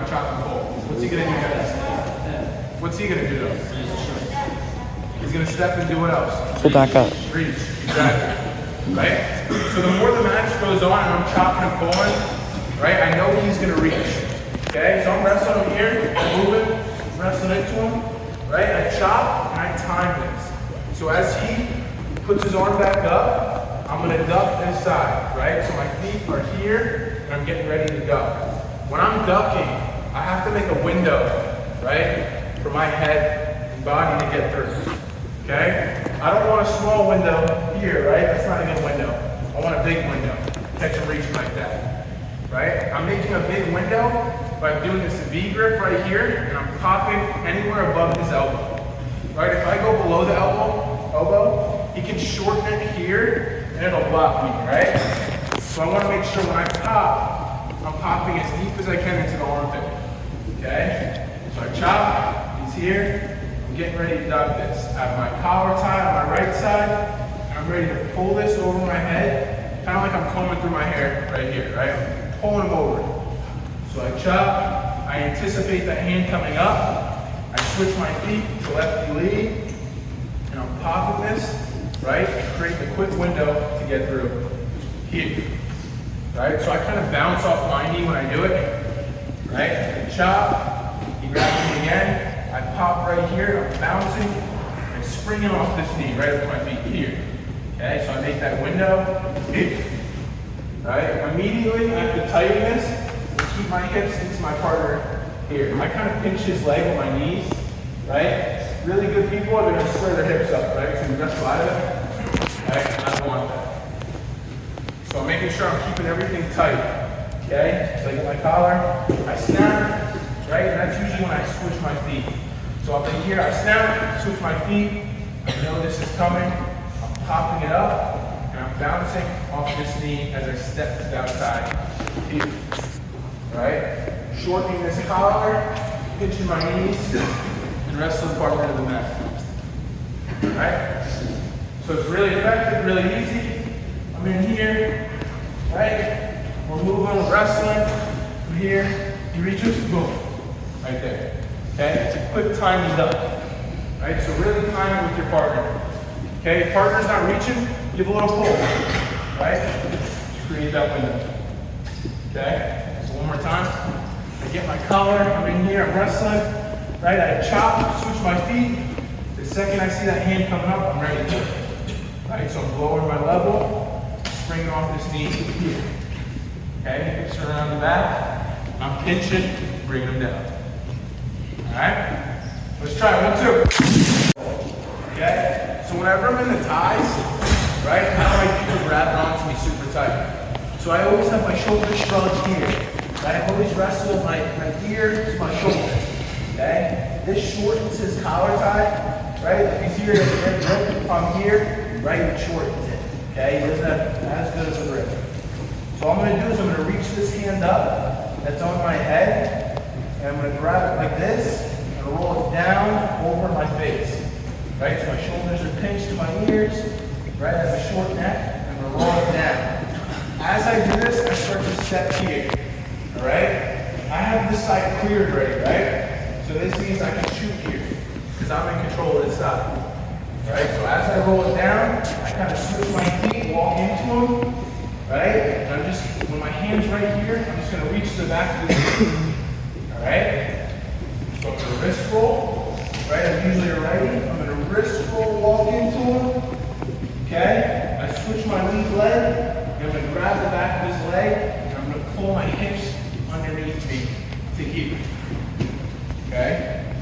I'm chopping pull. What's he gonna do, guys? What's he gonna do though? He's gonna step and do what else? Pull back up. Reach, exactly. Right? So the more the match goes on and I'm chopping and pulling, right, I know he's gonna reach. Okay, so I'm wrestling him here, moving, wrestling into him, right? I chop and I time this. So as he puts his arm back up, I'm gonna duck this side, right? So my feet are here and I'm getting ready to duck. When I'm ducking, I have to make a window, right? For my head and body to get through, okay? I don't want a small window here, right? That's not a good window. I want a big window, catch and reach like that, right? I'm making a big window by doing this V grip right here, and I'm popping anywhere above his elbow, right? If I go below the elbow, he can shorten it here, and it'll block me, right? So I want to make sure when I pop, I'm popping as deep as I can into the armpit, okay? So I chop, he's here, I'm getting ready to duck this. I have my collar tie on my right side, and I'm ready to pull this over my head, kind of like I'm combing through my hair right here, right? I'm pulling him over. So I chop, I anticipate the hand coming up, I switch my feet to lefty lead, and I'm popping this, right? And create a quick window to get through here, right? So I kind of bounce off my knee when I do it, right? I chop, he grabs me again, I pop right here, I'm bouncing, and springing off this knee, right up to my feet here. Okay, so I make that window, right? Immediately, I have to tighten this and keep my hips into my partner here. I kind of pinch his leg with my knees, right? Really good people are gonna square their hips up, right? So you wrestle out of it, right? I don't want that. So I'm making sure I'm keeping everything tight, okay? So I get my collar, I snap, right? And that's usually when I switch my feet. So up in here, I snap, switch my feet, I know this is coming, I'm popping it up, and I'm bouncing off this knee as I step to the outside here, right? Shortening this collar, pinching my knees, and wrestle the partner to the mat, right? So it's really effective, really easy. I'm in here, right? We're moving, we're wrestling. I'm here, he reaches, boom, right there. Okay, it's a quick timing duck, right? So really time it with your partner. Okay, if partner's not reaching, give a little pull, right? Just create that window. Okay, so one more time. I get my collar, I'm in here, I'm wrestling, right? I chop, switch my feet. The second I see that hand coming up, I'm ready to. Right, so I'm lowering my level, springing off this knee here. Okay, hips around the back. I'm pinching, bringing them down. Alright? Let's try it. 1, 2. Okay? So whenever I'm in the ties, right, I don't like people grabbing onto me super tight. So I always have my shoulders shrugged here. Right? I always wrestle my ear to my shoulder. Okay? This shortens his collar tie. Right? If he's here, if I'm here, right, it shortens it. Okay? He doesn't have as good as a grip. So all I'm going to do is I'm going to reach this hand up that's on my head. And I'm going to grab it like this and roll it down over my face. Right? So my shoulders are pinched to my ears. Right? I have a short neck. And I'm going to roll it down. As I do this, I start to step here. Alright? I have this side cleared already, right? So this means I can shoot here. Because I'm in control of this side. Right? So as I roll it down, I kind of switch my feet, walk into them. Right? And I'm just, when my hand's right here, I'm just going to reach to the back of the knee. Alright? So I'm going to wrist roll. Right? I'm usually a righty. I'm going to wrist roll, walk into him. Okay? I switch my lead leg. And I'm going to grab the back of his leg. And I'm going to pull my hips underneath me to here. Okay?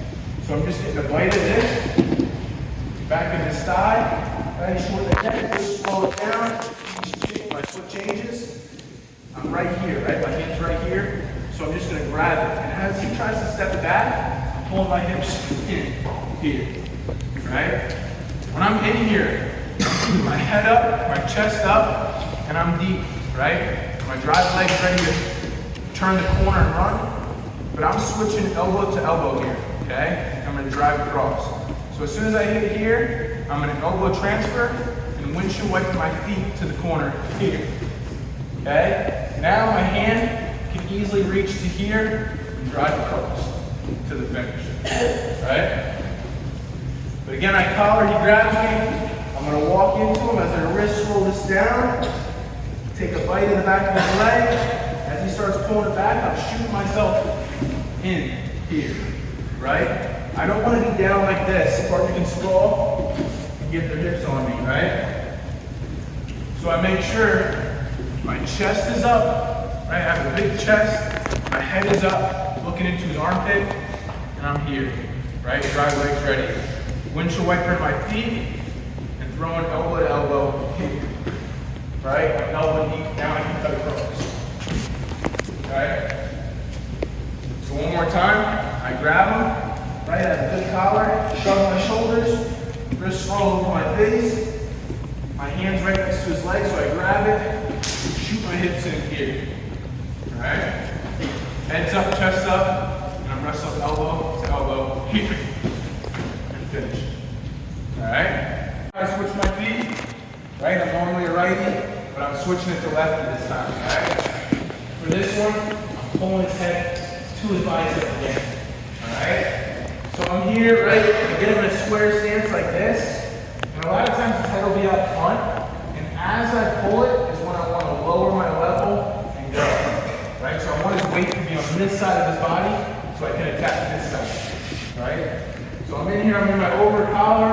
So I'm just getting a bite of this. Back of his thigh. Right? Shorten the neck. Just slow it down. My foot changes. I'm right here. Right? My hand's right here. So I'm just going to grab it. And as he tries to step back, I'm pulling my hips in, here, right? When I'm in here, I'm keeping my head up, my chest up, and I'm deep, right? My drive leg's ready to turn the corner and run, but I'm switching elbow to elbow here, okay? I'm going to drive across. So as soon as I hit here, I'm going to elbow transfer and windshield wipe my feet to the corner here, okay? Now my hand can easily reach to here, and drive across to the finish, right? But again, I collar, he grabs me. I'm gonna walk into him as I wrist roll this down, take a bite in the back of his leg. As he starts pulling it back, I'm shooting myself in here, right? I don't want to be down like this. Partner can sprawl and get their hips on me, right? So I make sure my chest is up, right? I have a big chest, my head is up, looking into his armpit, and I'm here, right? Drive legs ready. Windshield wiper in my feet, and throwing elbow to elbow here, right? My elbow deep down, I can cut across, right? So one more time, I grab him, right? I have a good collar, shove my shoulders, wrist roll over my face, my hands right next to his legs, so I grab it, shoot my hips in here, right? Heads up, chest up, and I'm wrestling elbow to elbow here, and finish. All right? I switch my feet, right? I'm normally a righty, but I'm switching it to lefty this time, all right? For this one, I'm pulling his head to his bicep again, all right? So I'm here, right? I get him in a square stance like this, and a lot of times his head will be out front, and as I pull it is when I want to lower my level and go, right? So I want his weight to be on this side of his body, so I can attack this side, right? So I'm in here, I'm in my over collar,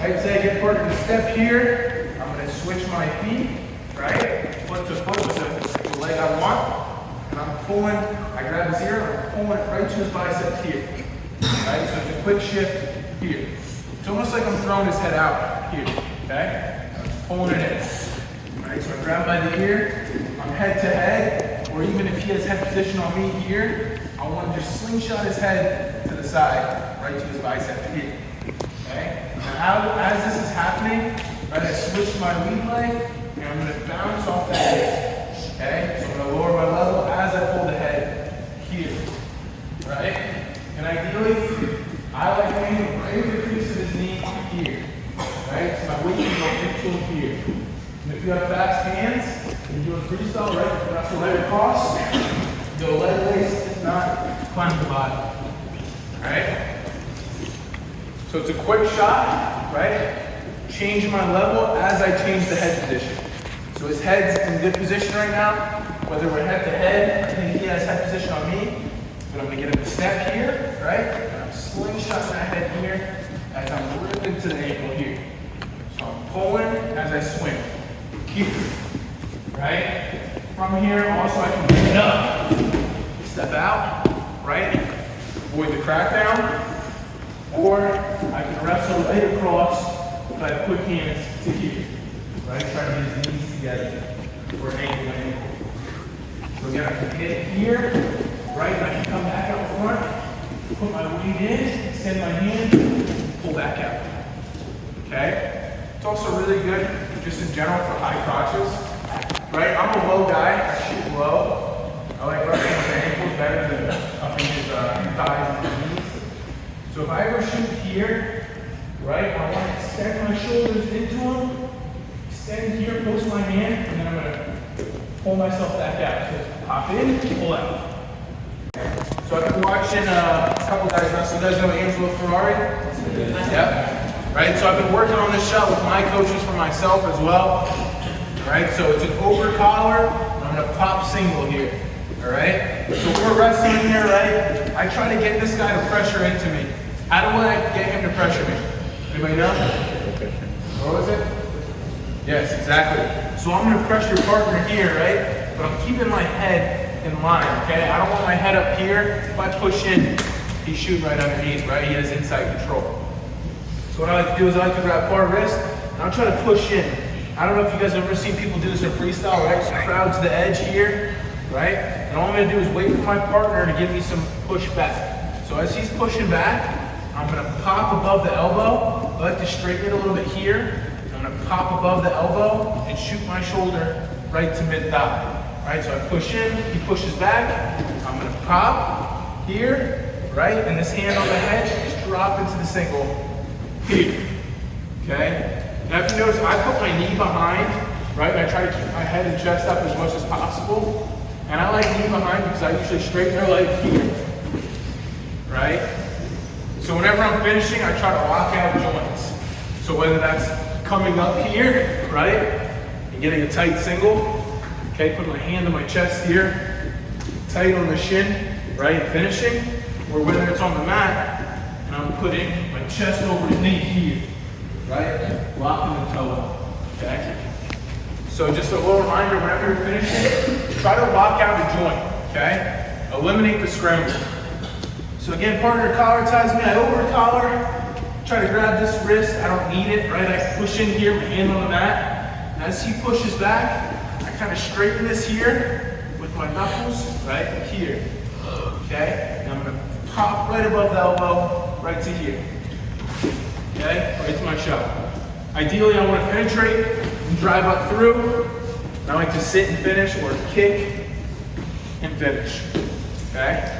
right? Say I get partner to step here, I'm going to switch my feet, right? Foot to foot with the leg I want. And I'm pulling, I grab his ear, and I'm pulling it right to his bicep here. Right? So it's a quick shift here. It's almost like I'm throwing his head out here. Okay? I'm just pulling it in. Right? So I grab by the ear, I'm head to head, or even if he has head position on me here, I want to just slingshot his head to the side, right to his bicep here. Okay? Now, as this is happening, right, I switch my lead leg, and I'm going to bounce off the head. Okay, so I'm going to lower my level as I pull the head here, right? And ideally, I like aiming right in the crease of his knee here, right? So my weight can go into him here. And if you have fast hands, and you're doing freestyle, right? You have to leg across, go leg lace, if not, climb the body, right? So it's a quick shot, right? Change my level as I change the head position. So his head's in good position right now, whether we're head to head, I think he has head position on me, but I'm gonna get him to step here, right? And I'm slingshotting that head here as I'm ripping to the ankle here. So I'm pulling as I swing, here, right? From here, also I can bring it up, step out, right? Avoid the crackdown, or I can wrestle right across if I have quick hands to here. Right? Try to get his knees together or ankle to ankle. So again, I can hit it here, right? And I can come back out front, put my weight in, extend my hand, pull back out. Okay? It's also really good just in general for high crotches. Right? I'm a low guy, I shoot low. I like wrestling with the ankles better than up in his thighs and his knees. So if I ever shoot here, right, I want to extend my shoulders into him. Extend here, post my hand, and then I'm going to pull myself back out. So pop in, pull out. So I've been watching a couple guys wrestle. You guys know Angelo Ferrari? Yep. Right, so I've been working on this shot with my coaches for myself as well. Right, so it's an over collar, and I'm going to pop single here. All right? So we're wrestling here, right? I try to get this guy to pressure into me. How do I get him to pressure me? Anybody know? What was it? Yes, exactly. So I'm going to pressure your partner here, right? But I'm keeping my head in line, okay? I don't want my head up here. If I push in, he's shooting right underneath, right? He has inside control. So what I like to do is I like to grab far wrist, and I'll try to push in. I don't know if you guys have ever seen people do this in freestyle, right? So crowd to the edge here, right? And all I'm going to do is wait for my partner to give me some push back. So as he's pushing back, I'm going to pop above the elbow. I like to straighten it a little bit here. I'm going to pop above the elbow and shoot my shoulder right to mid-thigh. Right, so I push in, he pushes back. I'm going to pop here, right? And this hand on the head is drop into the single here. Okay? Now if you notice, I put my knee behind, right? And I try to keep my head and chest up as much as possible. And I like knee behind because I usually straighten her leg here. right? So whenever I'm finishing, I try to lock out joints. So whether that's coming up here, right, and getting a tight single, okay, put my hand on my chest here, tight on the shin, right, and finishing, or whether it's on the mat, and I'm putting my chest over the knee here, right, locking the toe up, okay? So just a little reminder, whenever you're finishing, try to lock out a joint, okay? Eliminate the scramble. So again, partner collar ties me, I over collar, try to grab this wrist, I don't need it, right? I push in here, my hand on the mat. And as he pushes back, I kind of straighten this here with my knuckles, right, here, okay? And I'm gonna pop right above the elbow, right to here, okay? Right to my shot. Ideally, I wanna penetrate and drive up through. I like to sit and finish, or kick and finish, okay?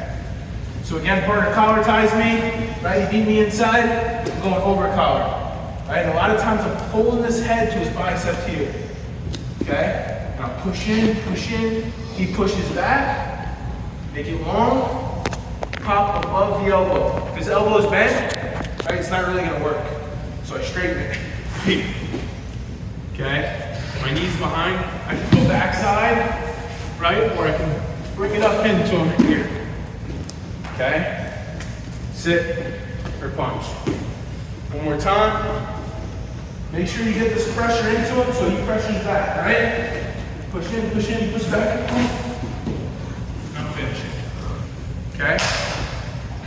So again, partner collar ties me, right? He beat me inside, I'm going over collar, right? And a lot of times I'm pulling this head to his bicep here, okay? And I'll push in, he pushes back, make it long, pop above the elbow. If his elbow is bent, right, it's not really gonna work. So I straighten it, okay? My knees behind, I can go backside, right? Or I can bring it up into him here. Okay? Sit or punch. One more time. Make sure you get this pressure into him so he pressures back, right? Push in, push back. Now finishing. Okay?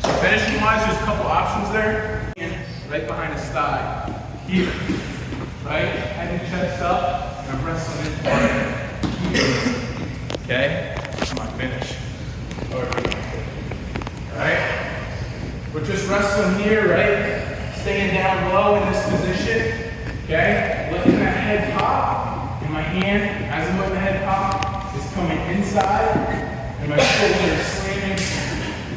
So finishing wise, there's a couple options there. Right behind his thigh. Here. Right? Head and chest up. And I'm wrestling in part. Here. Okay? That's my finish. Right? We're just wrestling here, right? Staying down low in this position, okay? Letting that head pop, and my hand, as I'm letting the head pop, is coming inside, and my shoulder is slamming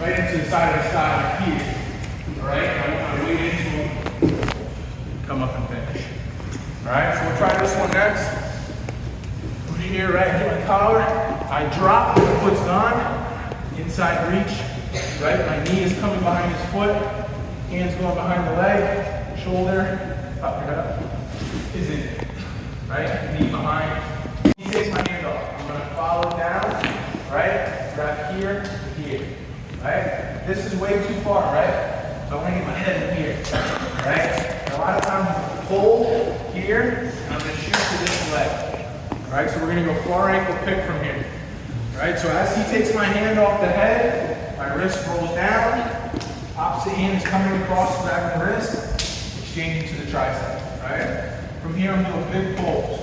right into the side of his thigh here, all right? And I want my weight into him, come up and finish. All right, so we'll try this one next. Put it here, right, hit my collar. I drop, the foot's gone, inside reach. Right, my knee is coming behind his foot, hands going behind the leg, shoulder, pop your head up, is in, right, knee behind. He takes my hand off, I'm gonna follow down, right, grab here, right. This is way too far, right, so I'm gonna get my head in here, right. And a lot of times I pull here, and I'm gonna shoot to this leg, right. So we're gonna go far ankle pick from here, right. So as he takes my hand off the head, my wrist rolls down, opposite hand is coming across, grabbing the wrist, exchanging to the tricep, right? From here, I'm doing big pulls.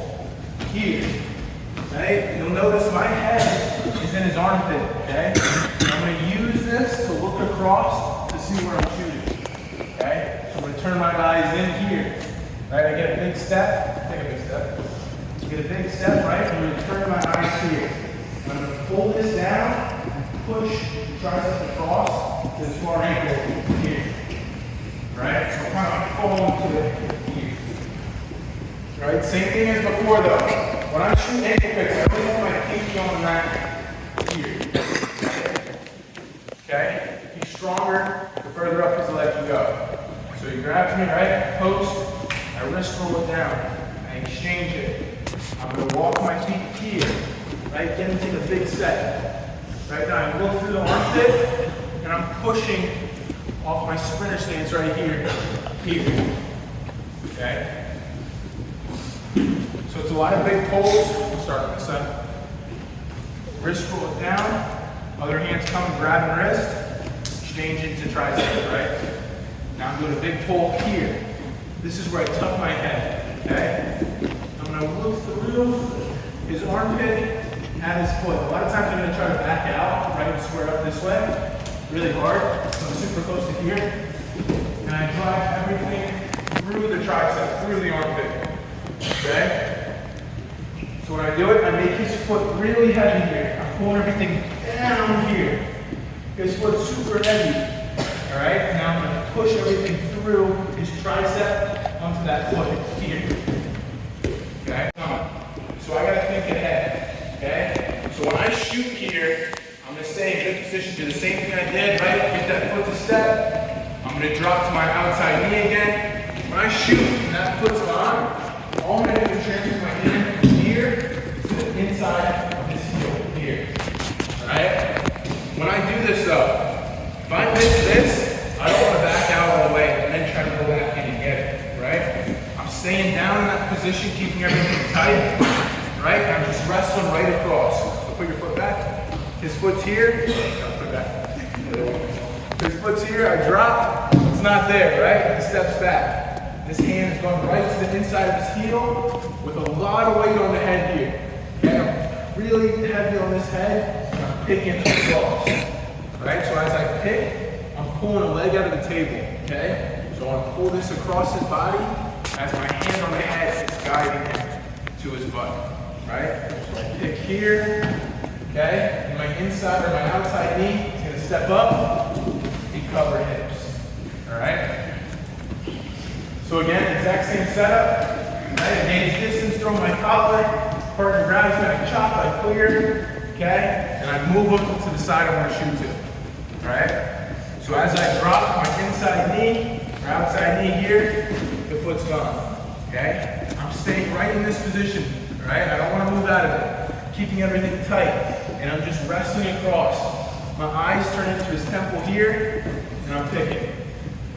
Here, right? You'll notice my head is in his armpit, okay? And I'm gonna use this to look across to see where I'm shooting, okay? So I'm gonna turn my eyes in here, right? I get a big step, take a big step. Get a big step, right? I'm gonna turn my eyes here. I'm gonna pull this down, push the tricep across to this far ankle here. Right? So I'm kind of falling to it here. Right? Same thing as before though. When I shoot ankle picks, I always have my pinky on the mat here. Okay? He's stronger the further up his leg you go. So he grabs me, right? Post, I wrist roll it down, I exchange it. I'm gonna walk my feet here. Right? Get him to take a big step. Right now I look through the armpit and I'm pushing off my sprinter stance right here. Okay? So it's a lot of big pulls. We'll start with this side. Wrist roll it down. Other hand's coming, grabbing wrist. Exchange into tricep, right? Now I'm doing a big pull here. This is where I tuck my head. Okay? I'm gonna look through his armpit at his foot. A lot of times I'm going to try to back out, right, and square up this way, really hard. So I'm super close to here. And I drive everything through the tricep, through the armpit. Okay? So when I do it, I make his foot really heavy here. I'm pulling everything down here. His foot's super heavy. Alright? Now I'm going to push everything through his tricep onto that foot here. Okay? So I got to think ahead. Okay? So when I shoot here, I'm going to stay in good position, do the same thing I did, right? Get that foot to step. I'm gonna drop to my outside knee again. When I shoot and that foot's gone, all I'm gonna do is transfer my hand here to the inside of this heel here. Alright? When I do this though, if I miss this, I don't want to back out all the way and then try to go back in and get it, right? I'm staying down in that position, keeping everything tight, right? And I'm just wrestling right across. So put your foot back. His foot's here. No, put it back. His foot's here, I drop. It's not there, right? He steps back. This hand is going right to the inside of his heel with a lot of weight on the head here. Okay, I'm really heavy on this head, and I'm picking across. Right, so as I pick, I'm pulling a leg out of the table, okay? So I want to pull this across his body as my hand on the head is guiding him to his butt, right? So I pick here, okay? And my inside or my outside knee is going to step up and cover hips, all right? So again, exact same setup, right? Engage distance, throw my collar, partner grabs me, I chop, I clear, okay? And I move up to the side I want to shoot to. Alright? So as I drop my inside knee or outside knee here, the foot's gone. Okay? I'm staying right in this position. Alright? I don't want to move out of it. Keeping everything tight. And I'm just wrestling across. My eyes turn into his temple here, and I'm picking.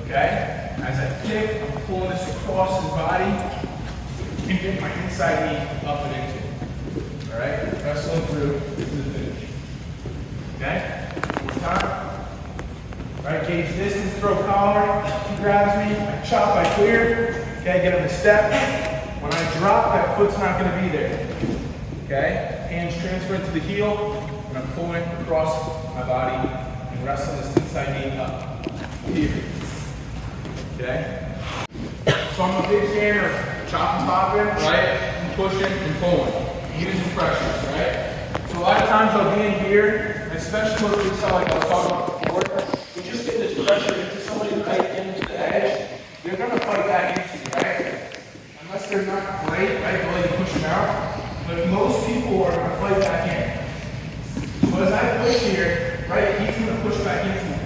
Okay? As I kick, I'm pulling this across his body and get my inside knee up and into it. Alright? Wrestling through to the finish. Okay? One more time. Right, gauge distance, throw collar, he grabs me, I chop, I clear, okay, get him to step. When I drop, that foot's not gonna be there, okay? Hands transfer into the heel, and I'm pulling across my body and wrestling this inside knee up, here, okay? So I'm a big fan of chopping, popping, right, and pushing and pulling, using pressures, right? So a lot of times I'll be in here, especially with this, like I was talking about before, you just get this pressure into somebody right into the edge, they're going to fight back into you, right? Unless they're not great, right, they'll let you push them out. But most people are going to fight back in. So as I push here, right, he's going to push back into me.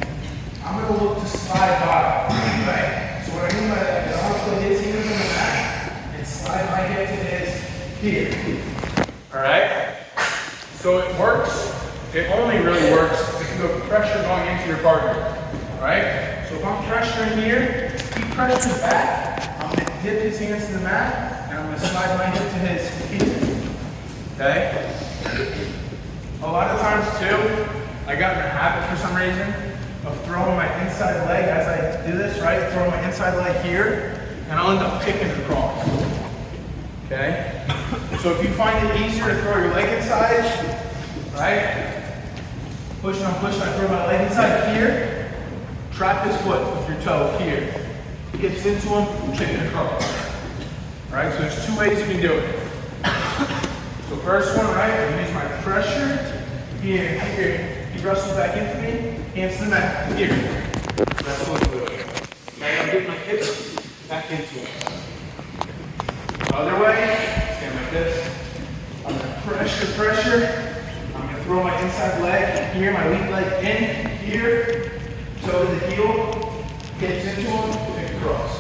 I'm going to look to slide by, right? So what I mean by that is I'm going to put his hands on the back and slide my head to his here. All right? So it works. It only really works if you have pressure going into your partner, right? So if I'm pressuring here, he pressures back, I'm going to dip his hands to the mat, and I'm going to slide my hip to his feet, okay? A lot of times too, I got in a habit for some reason of throwing my inside leg as I do this, right? Throwing my inside leg here, and I'll end up kicking across, okay? So if you find it easier to throw your leg inside, right? Pushing, I throw my leg inside here, trap his foot with your toe here. Hips into him, kick it across. Alright, so there's two ways you can do it. So first one, right, I use my pressure, here, he wrestles back into me, hands to the mat, here. Wrestle into it. Okay, I'm getting my hips back into it. Other way, stand like this. I'm gonna pressure. I'm going to throw my inside leg here, my weak leg in here, toe to the heel, hips into him, pick across.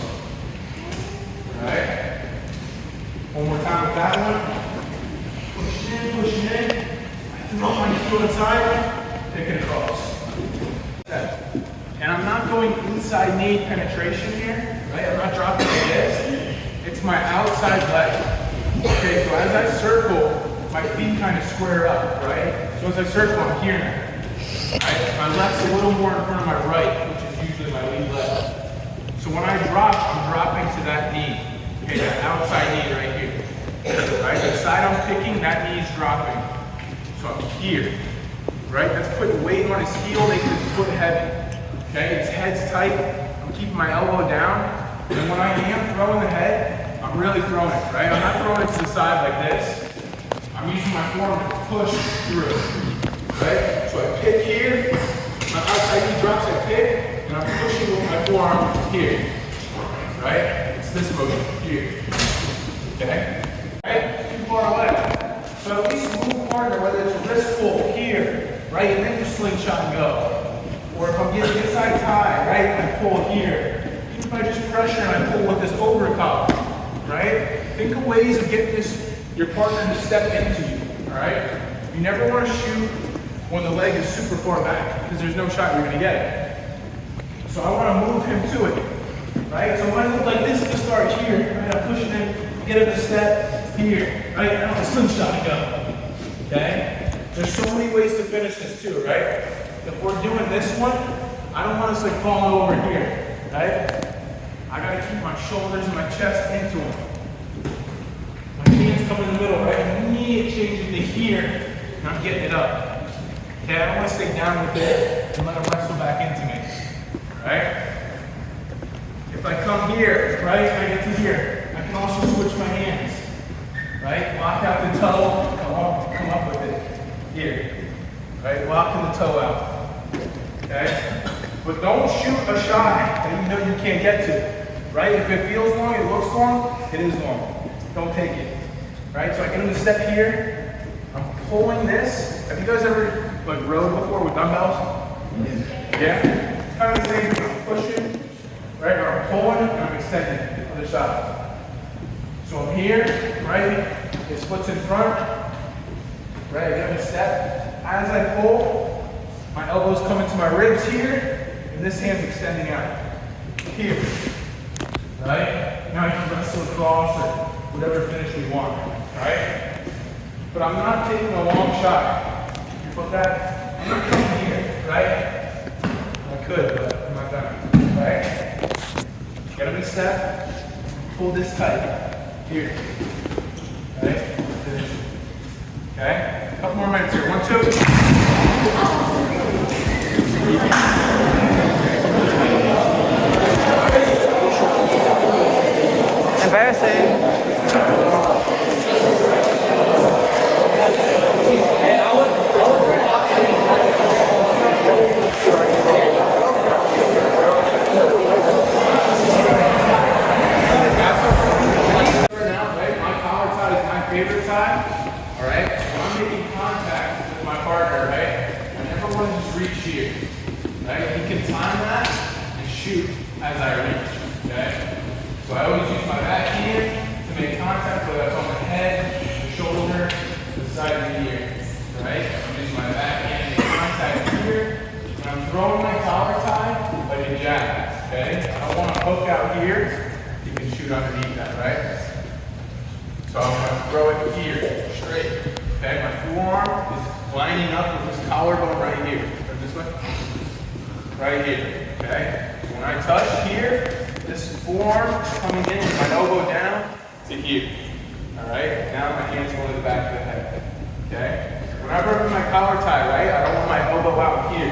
Alright? One more time with that one. Pushing in. I throw my heel inside, pick it across. And I'm not going inside knee penetration here, right? I'm not dropping like this. It's my outside leg. Okay, so as I circle, my feet kind of square up, right? So as I circle, I'm here now. Right? My left's a little more in front of my right, which is usually my lead leg. So when I drop, I'm dropping to that knee. Okay, that outside knee right here. Right? The side I'm picking, that knee is dropping. So I'm here. Right? That's putting weight on his heel, making his foot heavy. Okay, his head's tight. I'm keeping my elbow down. And when I am throwing the head, I'm really throwing it, right? I'm not throwing it to the side like this. I'm using my forearm to push through, right? So I pick here, my outside knee drops, I pick, and I'm pushing with my forearm here, right? It's this motion here, okay? Right? Too far away. So at least move partner, whether it's a wrist pull here, right? And then you slingshot and go. right, I pull here. Even if I just pressure and I pull with this over collar, right? Think of ways of getting your partner to step into you, all right? You never want to shoot when the leg is super far back because there's no shot you're going to get it. So I want to move him to it, right? So it might look like this to start here, right? I'm pushing him, get him to step here, right? Now the slingshot go, okay? There's so many ways to finish this too, right? If we're doing this one, I don't want us like falling over here, right? I got to keep my shoulders and my chest into him. My hands come in the middle, right? And knee changing to here, and I'm getting it up. Okay, I don't want to stay down with it and let him wrestle back into me, right? If I come here, right, I get to here. I can also switch my hands, right? Lock out the toe, come up with it. Here, right? Locking the toe out, okay? But don't shoot a shot that you know you can't get to, right? If it feels long, it looks long, it is long. Don't take it, right? So I get him to step here. I'm pulling this. Have you guys ever like rode before with dumbbells? Yeah? It's kind of the same thing. I'm pushing, right? Or I'm pulling and I'm extending the other side. So I'm here, right? His foot's in front, right? I get him to step. As I pull, my elbows come into my ribs here, and this hand's extending out. Here, right? Now I can wrestle across or whatever finish we want, right? But I'm not taking a long shot. You feel that? I'm not coming here, right? I could, but I'm not gonna, right? Get him to step, pull this tight, here, right? Finish. Okay? A couple more minutes here. 1, 2. Embarrassing. Favorite tie, all right? So I'm making contact with my partner, right? I never want to just reach here, right? You can time that and shoot as I reach, okay? So I always use my back hand to make contact, whether that's on the head, the shoulder, the side of the ear, right? I'm using my back hand to make contact here, and I'm throwing my collar tie like a jab, okay? I don't want to hook out here. You can shoot underneath that, right? So I'm going to throw it here, straight. Okay, my forearm is lining up with this collarbone right here. Turn this way. Right here. Okay? So when I touch here, this forearm is coming in with my elbow down to here. Alright? Now my hands go to the back of the head. Okay? Whenever I'm in my collar tie, right, I don't want my elbow out here.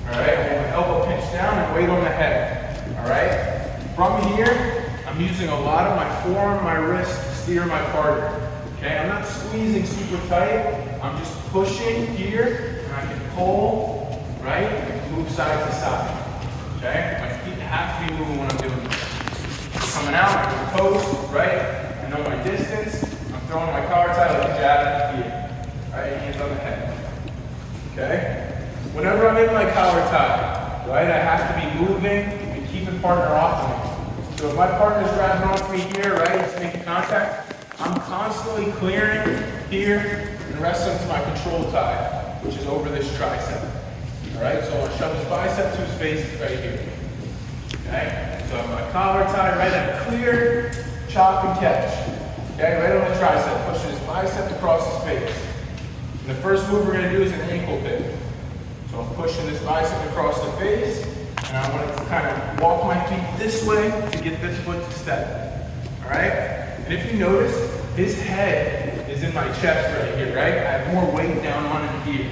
Alright? I want my elbow pinched down and weight on the head. Alright? From here, I'm using a lot of my forearm, my wrist, steer my partner. Okay, I'm not squeezing super tight. I'm just pushing here, and I can pull, right, and move side to side. Okay, my feet have to be moving when I'm doing this. Coming out, I can post, right? I know my distance. I'm throwing my collar tie like a jab here. Right, hands on the head. Okay. Whenever I'm in my collar tie, right, I have to be moving and keeping partner off of me. So if my partner's grabbing onto me here, right, he's making contact, I'm constantly clearing here and wrestling to my control tie, which is over this tricep. All right, so I'll shove his bicep to his face right here. Okay, so my collar tie, right, I clear, chop and catch. Okay, right on the tricep, pushing his bicep across his face. And the first move we're going to do is an ankle pick. So I'm pushing this bicep across the face. And I want to kind of walk my feet this way to get this foot to step. All right? And if you notice, his head is in my chest right here, right? I have more weight down on him here.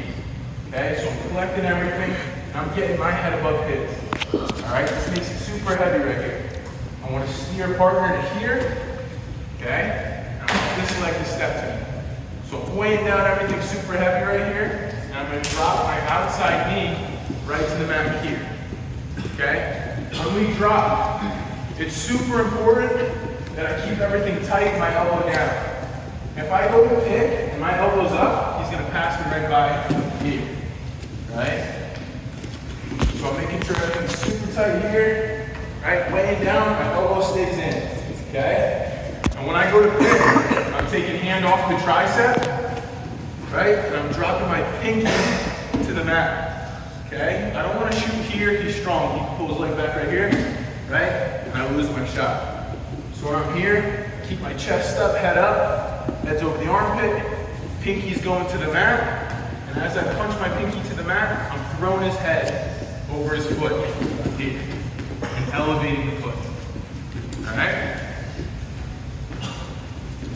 Okay? So I'm collecting everything, and I'm getting my head above his. All right? This makes it super heavy right here. I want to steer partner to here. Okay? And I want this leg to step to me. So I'm weighing down everything super heavy right here, and I'm going to drop my outside knee right to the mat here. Okay? When we drop, it's super important that I keep everything tight, my elbow down. If I go to pick and my elbow's up, he's going to pass me right by here. Right? So I'm making sure everything's super tight here, right? Weighing down, my elbow stays in, okay? And when I go to pick, I'm taking hand off the tricep, right? And I'm dropping my pinky to the mat, okay? I don't want to shoot here, he's strong. He pulls leg back right here, right? And I lose my shot. So when I'm here, keep my chest up, head's over the armpit, pinky's going to the mat, and as I punch my pinky to the mat, I'm throwing his head over his foot here, and elevating the foot, all right?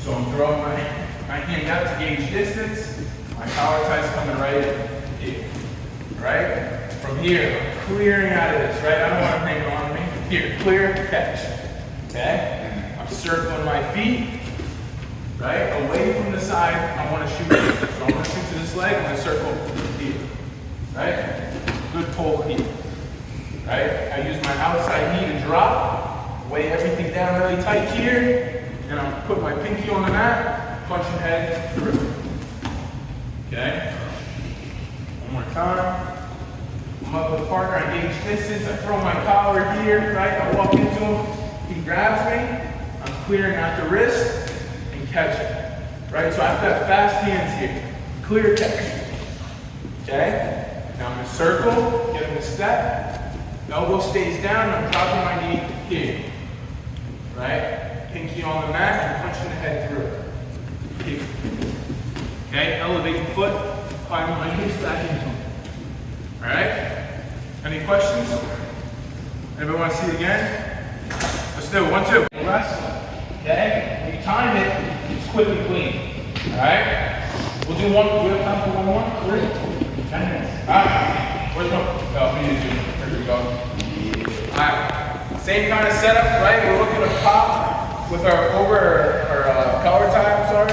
So I'm throwing my hand out to gauge distance, my collar tie's coming right in here, all right? From here, I'm clearing out of this, right? I don't want him hanging on me. Here, clear, catch, okay? I'm circling my feet, right? Away from the side, I want to shoot here. So I'm going to shoot to this leg, I'm going to circle here, right? Good pull here, right? I use my outside knee to drop, weigh everything down really tight here, and I'll put my pinky on the mat, punching head through, okay? One more time. I'm up with a partner, I gauge distance, I throw my collar here, right? I walk into him, he grabs me, I'm clearing out the wrist and catching, right? So I've got fast hands here, clear catch, okay? Now I'm gonna circle, get him to step, elbow stays down, I'm dropping my knee here, right? Pinky on the mat and punching the head through, here, okay? Elevating foot, climbing my hips back into him, all right? Any questions? Anybody want to see it again? Let's do it. 1, 2. Wrestling. Okay? When you time it, it's quick and clean. Alright? We'll do one. Do we have time for one more? 3? 10 minutes. Alright. Where's my? Oh, me too. There we go. Alright. Same kind of setup, right? We're looking to pop with our collar tie, I'm sorry.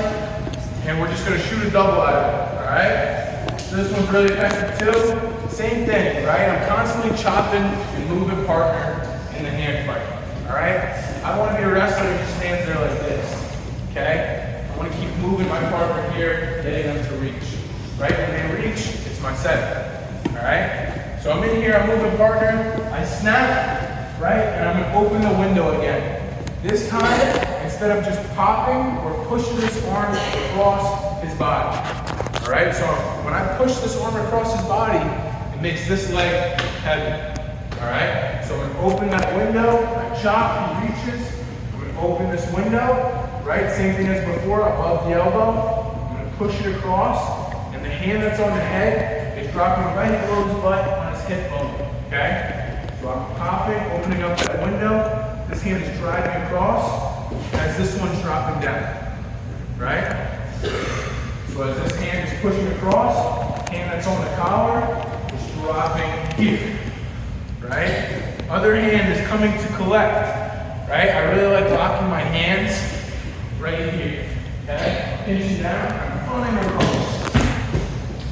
And we're just going to shoot a double out of it. Alright? So this one's really effective too. Same thing, right? I'm constantly chopping and moving partner in the hand fight, all right? I want to be a wrestler who just stands there like this, okay? I want to keep moving my partner here, getting them to reach, right? When they reach, it's my setup, all right? So I'm in here, I'm moving partner, I snap, right? And I'm going to open the window again. This time, instead of just popping, we're pushing this arm across his body, all right? So when I push this arm across his body, it makes this leg heavy, all right? So I'm gonna open that window, I chop, he reaches, I'm gonna open this window, right? Same thing as before, above the elbow, I'm gonna push it across, and the hand that's on the head is dropping right below his butt on his hip bone, okay? So I'm popping, opening up that window, this hand is driving across, as this one's dropping down, right? So as this hand is pushing across, hand that's on the collar, dropping here, right? Other hand is coming to collect, right? I really like locking my hands right here, okay? Pinching down, I'm running across,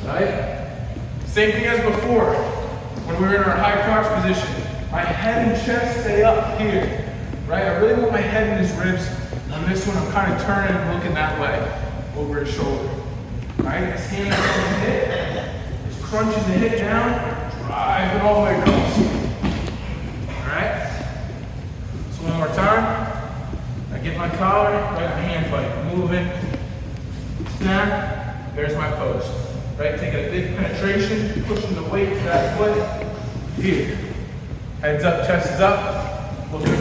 right? Same thing as before, when we were in our high crouch position. My head and chest stay up here, right? I really want my head and his ribs. On this one, I'm kind of turning and looking that way, over his shoulder, right? This hand is on the hip. Crunches the hip down, drive it all the way across. Alright? So one more time. I get my collar, right hand fight, moving, snap, there's my post. Right? Taking a big penetration, pushing the weight to that foot. Here. Heads up, chest is up, looking